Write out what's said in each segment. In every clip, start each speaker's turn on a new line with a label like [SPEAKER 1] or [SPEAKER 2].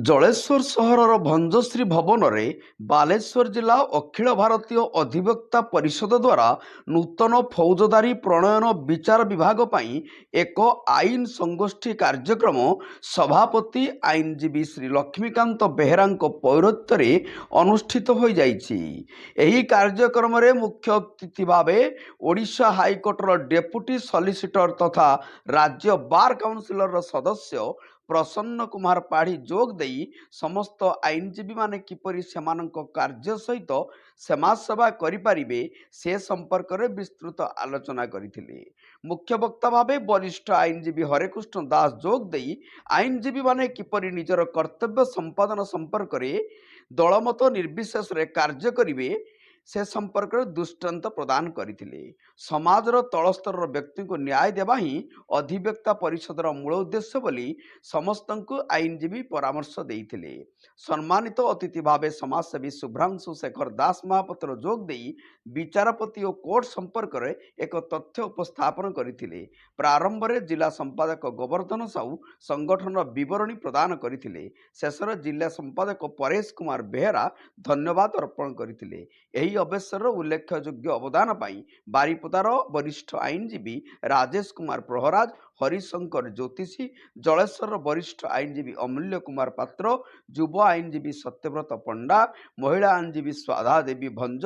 [SPEAKER 1] ଜଳେଶ୍ୱର ସହରର ଭଞ୍ଜଶ୍ରୀ ଭବନରେ ବାଲେଶ୍ୱର ଜିଲ୍ଲା ଅଖିଳ ଭାରତୀୟ ଅଧିବକ୍ତା ପରିଷଦ ଦ୍ୱାରା ନୂତନ ଫୌଜଦାରୀ ପ୍ରଣୟନ ବିଚାର ବିଭାଗ ପାଇଁ ଏକ ଆଇନ ସଂଗୋଷ୍ଠୀ କାର୍ଯ୍ୟକ୍ରମ ସଭାପତି ଆଇନଜୀବୀ ଶ୍ରୀ ଲକ୍ଷ୍ମୀକାନ୍ତ ବେହେରାଙ୍କ ପୌରୋହିତ୍ୟରେ ଅନୁଷ୍ଠିତ ହୋଇଯାଇଛି। ଏହି କାର୍ଯ୍ୟକ୍ରମରେ ମୁଖ୍ୟ ଅତିଥି ଭାବେ ଓଡ଼ିଶା ହାଇକୋର୍ଟର ଡେପୁଟି ସଲିସିଟର ତଥା ରାଜ୍ୟ ବାର୍ କାଉନସିଲର ସଦସ୍ୟ ପ୍ରସନ୍ନ କୁମାର ପାଢ଼ୀ ଯୋଗ ଦେଇ ସମସ୍ତ ଆଇନଜୀବୀ ମାନେ କିପରି ସେମାନଙ୍କ କାର୍ଯ୍ୟ ସହିତ ସମାଜସେବା କରିପାରିବେ ସେ ସମ୍ପର୍କରେ ବିସ୍ତୃତ ଆଲୋଚନା କରିଥିଲେ। ମୁଖ୍ୟ ବକ୍ତା ଭାବେ ବରିଷ୍ଠ ଆଇନଜୀବୀ ହରେକୃଷ୍ଣ ଦାସ ଯୋଗ ଦେଇ ଆଇନଜୀବୀ ମାନେ କିପରି ନିଜର କର୍ତ୍ତବ୍ୟ ସମ୍ପାଦନ ସମ୍ପର୍କରେ ଦଳମତ ନିର୍ବିଶେଷରେ କାର୍ଯ୍ୟ କରିବେ ସେ ସମ୍ପର୍କରେ ଦୃଷ୍ଟାନ୍ତ ପ୍ରଦାନ କରିଥିଲେ। ସମାଜର ତଳସ୍ତରର ବ୍ୟକ୍ତିଙ୍କୁ ନ୍ୟାୟ ଦେବା ହିଁ ଅଧିବକ୍ତା ପରିଷଦର ମୂଳ ଉଦ୍ଦେଶ୍ୟ ବୋଲି ସମସ୍ତଙ୍କୁ ଆଇନଜୀବୀ ପରାମର୍ଶ ଦେଇଥିଲେ। ସମ୍ମାନିତ ଅତିଥି ଭାବେ ସମାଜସେବୀ ଶୁଭ୍ରାଂଶୁ ଶେଖର ଦାସ ମହାପାତ୍ର ଯୋଗ ଦେଇ ବିଚାରପତି ଓ କୋର୍ଟ ସମ୍ପର୍କରେ ଏକ ତଥ୍ୟ ଉପସ୍ଥାପନ କରିଥିଲେ। ପ୍ରାରମ୍ଭରେ ଜିଲ୍ଲା ସମ୍ପାଦକ ଗୋବର୍ଦ୍ଧନ ସାହୁ ସଂଗଠନର ବିବରଣୀ ପ୍ରଦାନ କରିଥିଲେ। ଶେଷରେ ଜିଲ୍ଲା ସମ୍ପାଦକ ପରେଶ କୁମାର ବେହେରା ଧନ୍ୟବାଦ ଅର୍ପଣ କରିଥିଲେ। ଏହି ଅବସରରେ ଉଲ୍ଲେଖଯୋଗ୍ୟ ଅବଦାନ ପାଇଁ ବାରିପଦାର ବରିଷ୍ଠ ଆଇନଜୀବୀ ରାଜେଶ କୁମାର ପ୍ରହରାଜ, ହରିଶଙ୍କର ଜ୍ୟୋତିଷୀ, ଜଳେଶ୍ୱରର ବରିଷ୍ଠ ଆଇନଜୀବୀ ଅମୂଲ୍ୟ କୁମାର ପାତ୍ର, ଯୁବ ଆଇନଜୀବୀ ସତ୍ୟବ୍ରତ ପଣ୍ଡା, ମହିଳା ଆଇନଜୀବୀ ସ୍ୱାଧା ଦେବୀ ଭଞ୍ଜ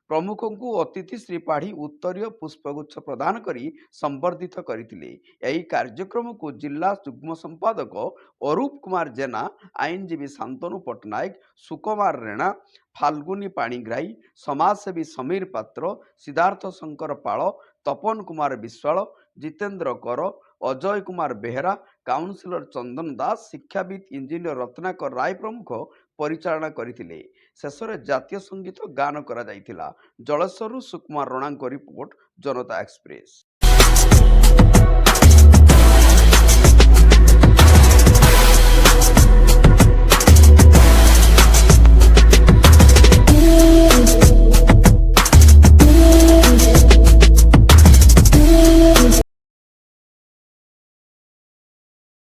[SPEAKER 1] ପ୍ରମୁଖଙ୍କୁ ଅତିଥି ଶ୍ରୀ ପାଢ଼ୀ ଉତ୍ତରୀୟ ପୁଷ୍ପଗୁଚ୍ଛ ପ୍ରଦାନ କରି ସମ୍ବର୍ଦ୍ଧିତ କରିଥିଲେ। ଏହି କାର୍ଯ୍ୟକ୍ରମକୁ ଜିଲ୍ଲା ଯୁଗ୍ମ ସମ୍ପାଦକ ଅରୂପ କୁମାର ଜେନା, ଆଇନଜୀବୀ ଶାନ୍ତନୁ ପଟ୍ଟନାୟକ, ସୁକୁମାର ରେଣା, ଫାଲ୍ଗୁନୀ ପାଣିଗ୍ରାହୀ, ସମାଜସେବୀ ସମୀର ପାତ୍ର, ସିଦ୍ଧାର୍ଥ ଶଙ୍କର ପାଳ, ତପନ କୁମାର ବିଶ୍ୱାଳ, ଜିତେନ୍ଦ୍ର କର, ଅଜୟ କୁମାର ବେହେରା, କାଉନସିଲର ଚନ୍ଦନ ଦାସ, ଶିକ୍ଷାବିତ୍ ଇଞ୍ଜିନିୟର ରତ୍ନାକର ରାୟ ପ୍ରମୁଖ ପରିଚାଳନା କରିଥିଲେ। ଶେଷରେ ଜାତୀୟ ସଙ୍ଗୀତ ଗାନ କରାଯାଇଥିଲା। ଜଳେଶ୍ୱରରୁ ସୁକୁମାର ରଣାଙ୍କ ରିପୋର୍ଟ, ଜନତା ଏକ୍ସପ୍ରେସ।